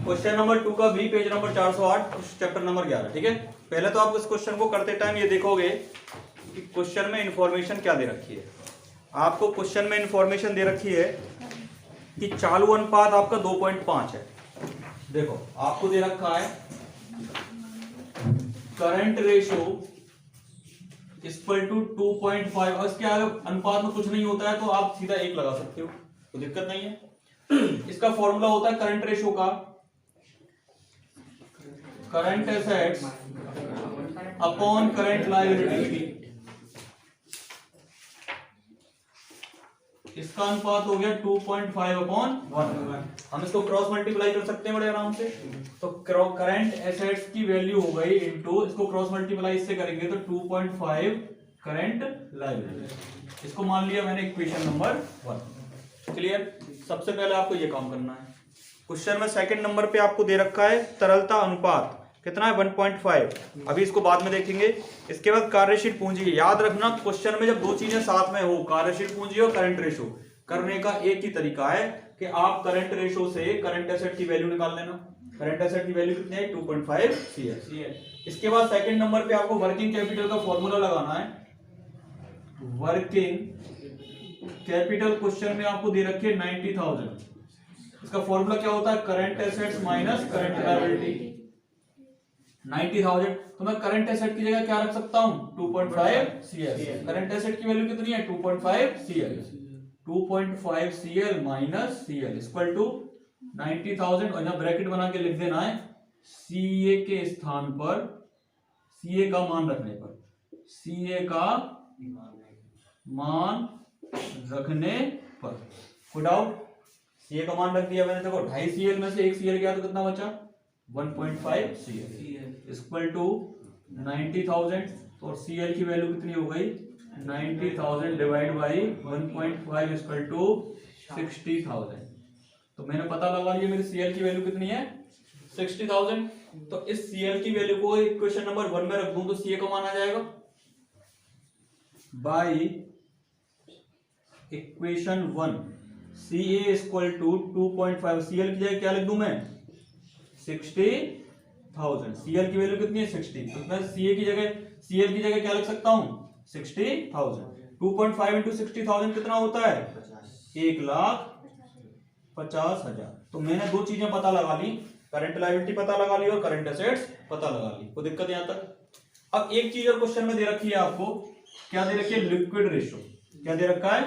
Question number 2 का B, page number 408, chapter number 11। ठीक है, पहले तो आप इस क्वेश्चन को करते टाइम ये देखोगे कि क्वेश्चन में इंफॉर्मेशन क्या दे रखी है। आपको क्वेश्चन में इंफॉर्मेशन दे रखी है कि चालू अनुपात आपका 2.5 है। देखो आपको दे रखा है करंट रेशो इक्वल टू 2.5। और इसके आगे अनुपात में कुछ नहीं होता है तो आप सीधा 1 लगा सकते हो, कोई दिक्कत नहीं है। इसका फॉर्मूला होता है करंट रेशो का, current assets upon current liability. इसका अनुपात हो गया 2.5 अपॉन 1। हम इसको क्रॉस मल्टीप्लाई कर सकते हैं बड़े आराम से। तो करंट एसेट्स की वैल्यू हो गई इनटू, इसको क्रॉस मल्टीप्लाई इससे करेंगे तो 2.5 करंट लायबिलिटी। इसको मान लिया मैंने इक्वेशन नंबर 1। क्लियर। सबसे पहले आपको ये काम करना है। क्वेश्चन में सेकंड नंबर पे आपको दे रखा है तरलता अनुपात कितना है 1.5। अभी इसको बाद में देखेंगे। इसके बाद कार्यशील पूंजी। याद रखना क्वेश्चन में जब दो चीजें साथ में हो, कार्यशील पूंजी और करंट रेशो, करने का एक ही तरीका है कि आप करंट रेशो से करंट एसेट की वैल्यू निकाल लेना। करंट एसेट की वैल्यू कितनी है 2.5 CL। इसके बाद सेकंड नंबर पे आपको वर्किंग कैपिटल का फॉर्मूला लगाना है। वर्किंग कैपिटल क्वेश्चन में आपको दे रखी है 90,000। इसका फॉर्मूला क्या होता है current assets minus current liability. 90,000 तो मैं करंट एसेट की जगह क्या रख सकता हूं 2.5 CL। करंट एसेट की वैल्यू कितनी है 2.5 CL। 2.5 CL minus CL equal to 90,000। और यहां ब्रैकेट बना के लिख देना है CA के स्थान पर, CA का मान रखने पर, CA का मान रखने पर। कोई डाउट? CA का मान रख दिया मैंने। देखो 2.5 CL में से 1 CL गया तो कितना बचा 1.5 CL इक्वल टू 90,000। तो CL की वैल्यू कितनी हो गई 90,000 डिवाइड बाई 1.5 इक्वल टू 60,000। तो मैंने पता लगा लिया मेरी CL की वैल्यू कितनी है 60,000। तो इस CL की वैल्यू को इक्वेशन नंबर 1 में रख दूं तो CA का मान आ जाएगा by equation 1 CA equal to 2.5। CL की जगह क्या लिख दूं मैं 60,000। CL की वैल्यू कितनी है 60। तो मैं CA की जगह, CL की जगह क्या लिख सकता हूं 60,000। 2.5 इंटू 60,000 कितना होता है 1,50,000। तो मैंने दो चीजें पता लगा ली, करंट लायबिलिटी पता लगा ली और करंट एसेट्स पता लगा ली। कोई दिक्कत यहां तक? अब एक चीज और क्वेश्चन में दे रखी है आपको, क्या दे रखी है लिक्विड रेशो। क्या दे रखा है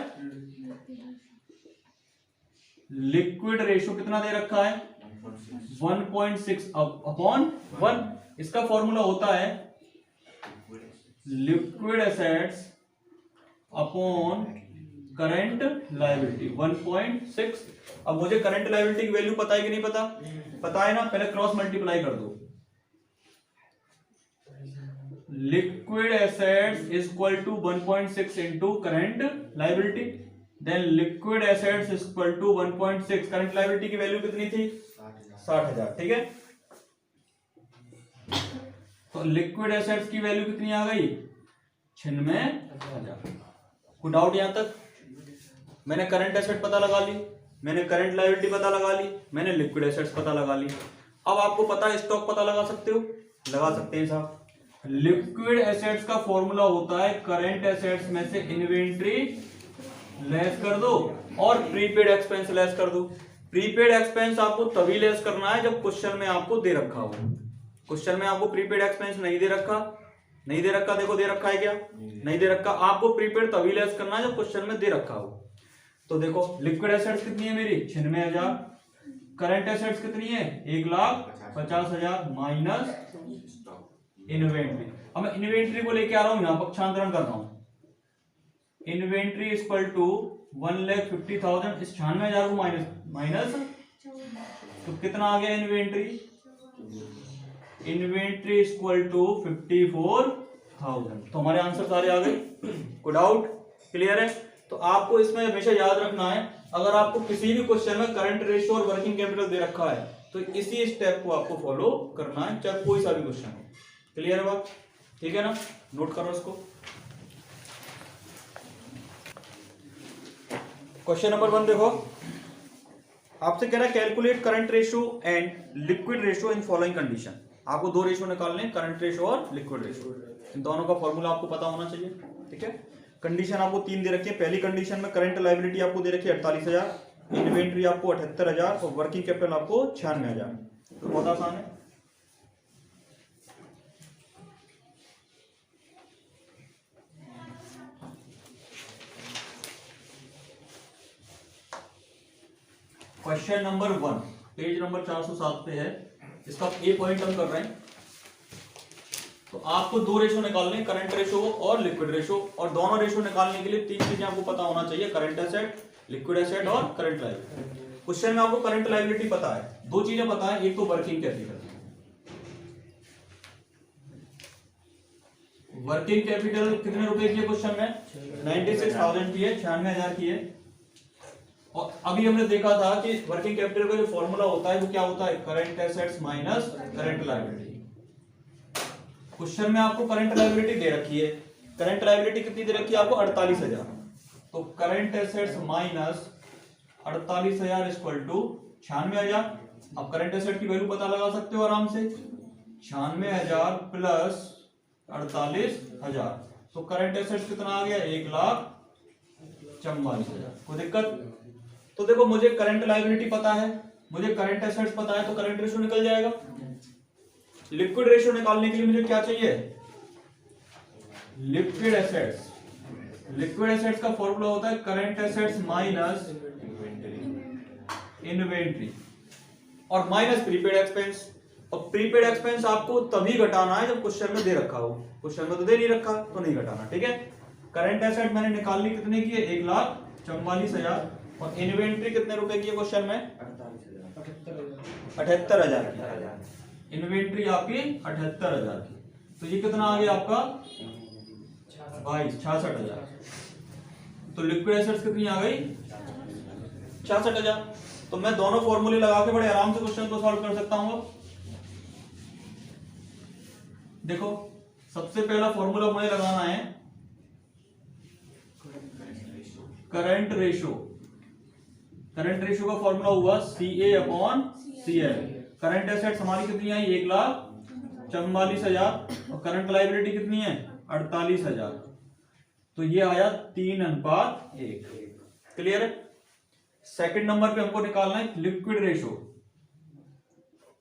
लिक्विड रेशो। कितना दे रखा है 1.6 अपॉन 1। इसका फॉर्मूला होता है liquid assets upon current liability 1.6। अब मुझे करंट लायबिलिटी की वैल्यू पता है कि नहीं पता? पता है ना। पहले क्रॉस मल्टीप्लाई कर दो। Liquid assets equal to 1.6 into current liability, then liquid assets equal to 1.6। Current liability की वैल्यू कितनी थी 60,000। ठीक है, तो लिक्विड एसेट्स की वैल्यू कितनी आ गई 96,000। कोई डाउट यहां तक? मैंने करंट एसेट पता लगा ली, मैंने करंट लायबिलिटी पता लगा ली, मैंने लिक्विड एसेट्स पता लगा ली। अब आपको पता है स्टॉक पता लगा सकते हो, लगा सकते हैं साहब। लिक्विड एसेट्स का फॉर्मूला होता है करंट एसेट्स में से इन्वेंट्री लेस कर दो और प्रीपेड एक्सपेंस लेस कर दो। प्रीपेड एक्सपेंस आपको तभी लेस करना है जब क्वेश्चन में आपको दे रखा हो। क्वेश्चन में आपको प्रीपेड एक्सपेंस नहीं दे रखा, नहीं दे रखा, देखो दे रखा है क्या नहीं दे रखा। आपको प्रीपेड तभी लेस करना है जब क्वेश्चन में दे रखा हो। तो देखो लिक्विड एसेट्स कितनी है मेरी 96,000। करंट एसेट्स कितनी है 1,50,000 माइनस इन्वेंट्री। अब मैं इन्वेंट्री को लेके आ रहा हूं, यहां पक्षांतरण कर रहा हूं। Inventory equal to 1,50,000। इस 96,000 को माइनस तो कितना आ गया इन्वेंट्री, इन्वेंट्री इक्वल टू 54,000। तो हमारे आंसर सारे आ गए। कोई डाउट? क्लियर है? तो आपको इसमें हमेशा याद रखना है, अगर आपको किसी भी क्वेश्चन में करंट रेशियो और वर्किंग कैपिटल दे रखा है तो इसी स्टेप को आपको फॉलो करना है, चाहे कोई सा भी क्वेश्चन हो। क्लियर है बात? ठीक है ना, नोट करो इसको। क्वेश्चन नंबर 1 देखो, आपसे कह रहा है calculate current ratio and liquid ratio in following condition. आपको दो रेशियो निकालने हैं, करंट रेशियो और लिक्विड रेशियो। इन दोनों का फॉर्मूला आपको पता होना चाहिए, ठीक है। कंडीशन आपको तीन दे रखी है। पहली कंडीशन में करंट लायबिलिटी आपको दे रखी है 48,000, इन्वेंट्री आपको 78,000 और वर्किंग कैपिटल आपको 96,000। तो बहुत आसान है। क्वेश्चन नंबर 1 पेज नंबर 407 पे है। इसका ए पॉइंट हम कर रहे हैं। तो आपको दो रेशो निकालने, करंट रेशो और लिक्विड रेशो, और दोनों रेशो निकालने के लिए तीन चीजें आपको पता होना चाहिए, करंट एसेट, लिक्विड एसेट और करंट लायबिलिटी। क्वेश्चन में आपको करंट लायबिलिटी पता है, दो चीजें पता है, एक तो वर्किंग कैपिटल। वर्किंग कैपिटल कितने रुपए की है क्वेश्चन में? 96,000 की है, 96,000 की है। और अभी हमने देखा था कि वर्किंग कैपिटल का जो फॉर्मूला होता है वो क्या होता है? Current assets minus current liability. Question में आपको करंट लायबिलिटी दे रखी है। करंट लायबिलिटी कितनी दे रखी है आपको? 48,000। तो current assets minus 48,000 equal to 96,000। अब करंट एसेट की वैल्यू पता लगा सकते हो आराम से, 96,000 प्लस 48,000। तो करंट एसेट्स कितना आ गया? 1,44,000। कोई दिक्कत? तो देखो मुझे करंट लायबिलिटी पता है, मुझे करंट एसेट्स पता है, तो करंट रेशियो निकल जाएगा। लिक्विड रेशियो निकालने के लिए मुझे क्या चाहिए? Liquid assets. लिक्विड एसेट्स का फॉर्मूला होता है करंट एसेट्स माइनस इन्वेंट्री और माइनस प्रीपेड एक्सपेंस। और प्रीपेड एक्सपेंस आपको तभी घटाना है जब क्वेश्चन में दे रखा हो। क्वेश्चन में तो दे नहीं रखा तो नहीं घटाना, ठीक है। करंट एसेट मैंने निकालनी कितने की है? 1,44,000। और इन्वेंट्री कितने रुपए की है क्वेश्चन में? 78,000 की। इन्वेंट्री आपकी 78,000 की। तो ये कितना आ गया आपका? 66,000। तो लिक्विड एसेट्स कितनी आ गई? 66,000। तो मैं दोनों फॉर्मूले लगा के बड़े आराम से क्वेश्चन को सॉल्व कर सकता हूं। देखो सबसे पहला फॉर्मूला मुझे लगाना है करंट रेशियो। करंट रेशियो का फॉर्मूला हुआ CA/CL। करंट एसेट्स हमारी कितनी आई? 1,44,000 और करंट लायबिलिटी कितनी है? 48,000। तो ये आया 3:1। क्लियर है? सेकंड नंबर पे हमको निकालना है लिक्विड रेशियो।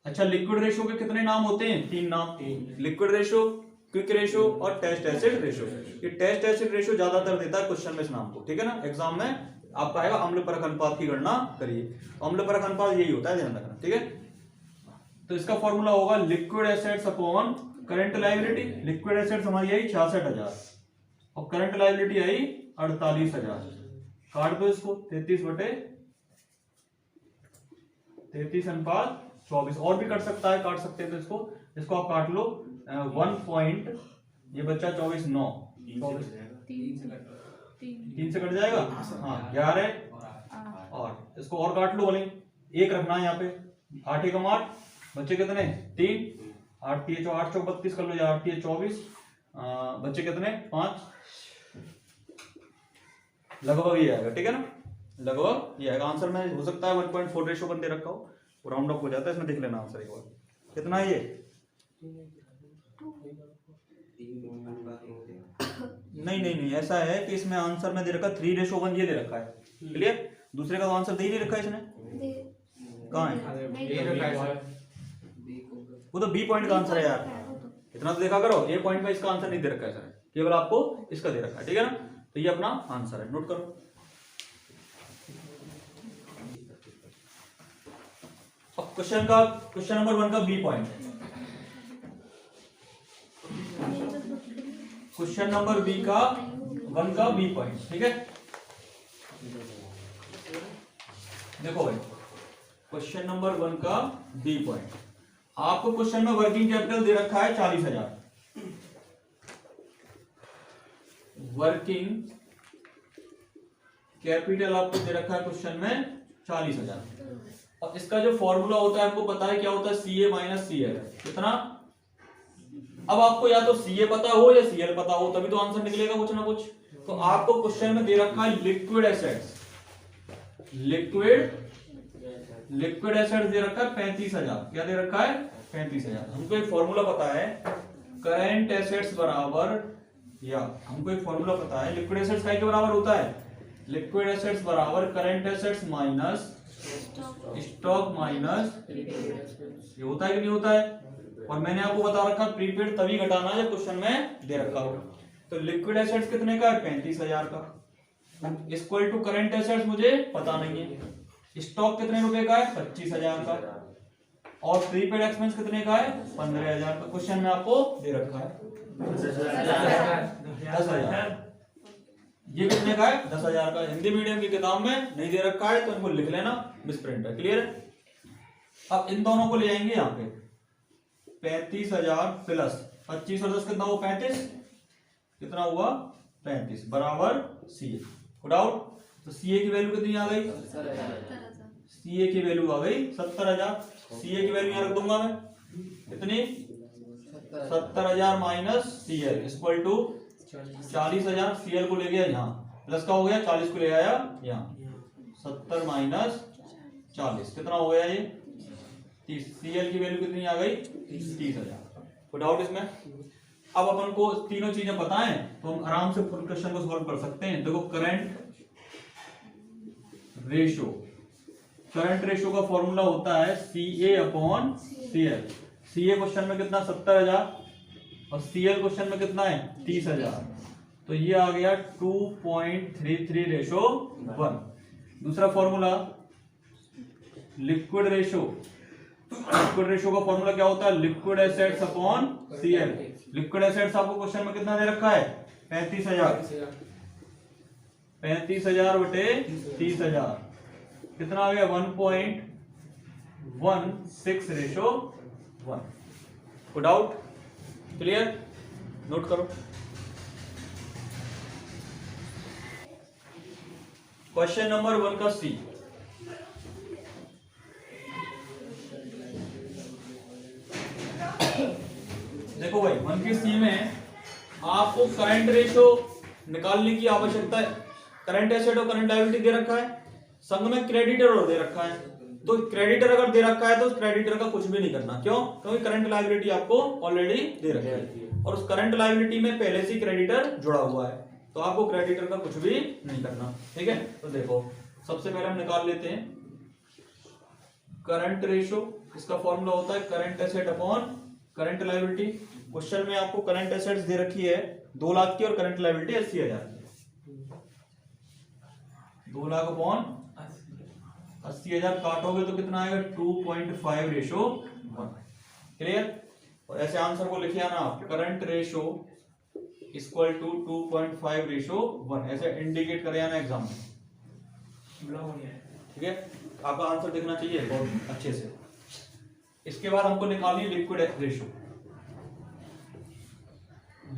अच्छा, लिक्विड रेशियो के कितने नाम होते हैं? 3 नाम। लिक्विड रेशियो, क्विक रेशियो और टेस्ट एसिड रेशियो। ये टेस्ट एसिड रेशियो ज्यादातर देता है क्वेश्चन में इस नाम को, ठीक है ना। एग्जाम में आपका आएगा अम्ल परख अनुपात की गणना करिए। अम्ल परख अनुपात यही होता है, ध्यान रखना, ठीक है। तो इसका फॉर्मूला होगा liquid assets upon current liability. Liquid assets हमारी आई 66,000 और करंट लायबिलिटी आई 48,000। काट दो इसको, 33/33:24। और भी कट सकता है, काट सकते हैं। तो इसको आप काट लो। 1 पॉइंट, ये बच्चा 24/9 3 से कट जाएगा। हाँ 11 और इसको और काट लो, बोले 1 रखना है यहाँ पे। 8 एकम 8, बच्चे कितने? 3। 8 3 8 चौक 32 कर लो, 8 3 24, बच्चे कितने? 5। लगभग ये आएगा, ठीक है ना। लगभग ये आएगा आंसर में। हो सकता है 1.4 रेशो बन दे रखा हो, राउंड अप हो जाता है। इसमें देख लेना आंसर एक बार कितना है ये। नहीं, ऐसा है कि इसमें आंसर में दे रखा 3:1 ये दे रखा है। क्लियर? दूसरे का तो आंसर दे ही नहीं रखा है इसने। कहाँ है? वो तो बी पॉइंट का आंसर है यार, इतना तो देखा करो। ए पॉइंट में इसका आंसर नहीं दे रखा है सर, केवल आपको इसका दे रखा है, ठीक है ना। तो ये अपना आंसर है, नोट करो। अब क्वेश्चन नंबर 1 का बी पॉइंट। क्वेश्चन नंबर 1 का बी पॉइंट, ठीक है। देखो भाई, क्वेश्चन नंबर 1 का बी पॉइंट। आपको क्वेश्चन में वर्किंग कैपिटल दे रखा है 40,000। वर्किंग कैपिटल आपको दे रखा है क्वेश्चन में 40,000। और इसका जो फॉर्मूला होता है आपको पता है क्या होता है? CA minus CL। कितना? अब आपको या तो CA पता हो या CL पता हो, तभी तो आंसर निकलेगा कुछ ना कुछ। तो आपको क्वेश्चन में दे रखा है liquid assets. Liquid liquid assets दे रखा है 35,000। क्या दे रखा है? 35,000। हमको एक फॉर्मूला पता है, करंट एसेट्स बराबर, या हमको एक फॉर्मूला पता है लिक्विड एसेट्स का के बराबर होता है, लिक्विड एसेट्स बराबर current assets minus stock minus, ये होता है कि नहीं होता है? और मैंने आपको बता रखा प्रीपेड तभी घटाना जब क्वेश्चन में दे रखा हो। तो लिक्विड एसेट्स कितने का है? 35,000 का, इक्वल टू करंट एसेट्स मुझे पता नहीं है, स्टॉक कितने रुपए का है? 25,000 का, और प्रीपेड एक्सपेंस कितने का है? 15,000 का। क्वेश्चन में आपको दे रखा है 10,000। ये कितने का है? 10,000 का। हिंदी मीडियम की किताब में नहीं दे रखा है तो इनको लिख लेना, मिस प्रिंट है। क्लियर है? अब इन दोनों को ले जाएंगे यहाँ पे, 35,000 प्लस 25 और 10 कितना हुआ? 35। कितना हुआ? 35 बराबर सीए। Good out. तो सीए की वैल्यू कितनी आ गई? सीए की वैल्यू आ गई 70,000। सीए की वैल्यू यहाँ रख दूंगा मैं, कितनी? 70,000 minus CL equal to 40,000। CL को ले गया यहाँ, प्लस का हो गया, 40 को ले आया यहाँ, 70 माइनस 40 कितना हो गया? ये 30। सीएल की वैल्यू कितनी आ गई? 30,000। कोई डाउट इसमें? अब अपन को तीनों चीजें पता है तो हम आराम से फुल क्वेश्चन को सॉल्व कर सकते हैं। देखो करंट रेशो, करंट रेशो का फॉर्मूला होता है CA upon CL। CA question में कितना? 70,000 और CL क्वेश्चन में कितना है? 30,000। तो ये आ गया 2.33 रेशो 1। दूसरा formula liquid ratio, liquid ratio का फॉर्मूला क्या होता है? Liquid assets upon CL। Liquid assets आपको क्वेश्चन में कितना दे रखा है? 35,000। 35,000 बटे 30,000 कितना आ गया? 1.16 रेशो 1। कोई डाउट? क्लियर? नोट करो। क्वेश्चन नंबर 1 का सी, देखो भाई 1 के सी में आपको करंट रेशो निकालने की आवश्यकता है। करंट एसेट और करंट लायबिलिटी दे रखा है, संग में क्रेडिटर और दे रखा है। तो क्रेडिटर अगर दे रखा है तो उस क्रेडिटर का कुछ भी नहीं करना। क्यों? क्योंकि करंट लायबिलिटी आपको ऑलरेडी दे रखी है और उस करंट लायबिलिटी में पहले से क्रेडिटर जुड़ा हुआ है, तो आपको क्रेडिटर का कुछ भी नहीं करना। ठीक है? तो देखो सबसे पहले हम निकाल लेते हैं करंट रेशो। इसका फॉर्मूला होता है current asset upon current liability. Question में आपको करंट एसेट्स दे रखी है 2 लाख की और करंट लायबिलिटी 80,000 की। 2 लाख अपॉन 80,000 काटोगे तो कितना आएगा? 2.5 रेशो 1। क्लियर? और ऐसे आंसर को लिखे आना आप, current ratio equal to 2.5 ratio 1, ऐसे इंडिकेट करे आना एग्जाम में। ठीक है? आपका आंसर दिखना चाहिए बहुत अच्छे से। इसके बाद हमको निकालनी है लिक्विड रेशो।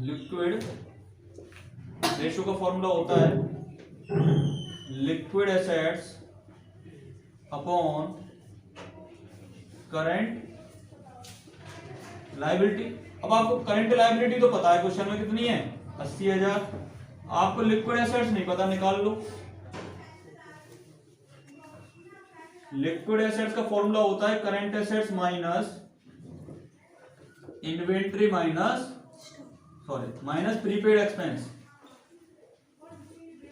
लिक्विड रेशो का फॉर्मूला होता है liquid assets upon current liability. अब आपको करंट लायबिलिटी तो पता है, क्वेश्चन में कितनी है? 80,000। आपको लिक्विड एसेट्स नहीं पता, निकाल लो। लिक्विड एसेट्स का फॉर्मूला होता है current assets minus inventory minus prepaid expense.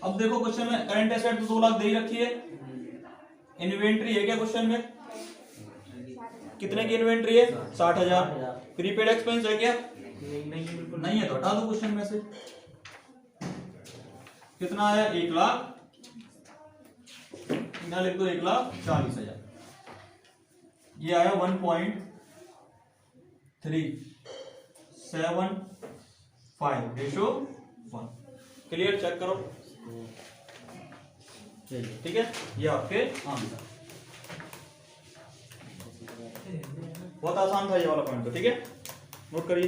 अब देखो क्वेश्चन में करंट एसेट तो 2 लाख दे ही रखी है, इन्वेंट्री है क्या क्वेश्चन में? कितने की इन्वेंट्री है? 60,000। प्रीपेड एक्सपेंस है क्या? नहीं है तो हटा दो क्वेश्चन में से। कितना आया? 1 लाख, ना लिख दो 1,40,000। ये आया 1.375 रेशो 1। क्लियर? चेक करो। ठीक है? ये आपके आंसर। बहुत आसान था ये वाला पॉइंट तो। ठीक है? नोट करिए।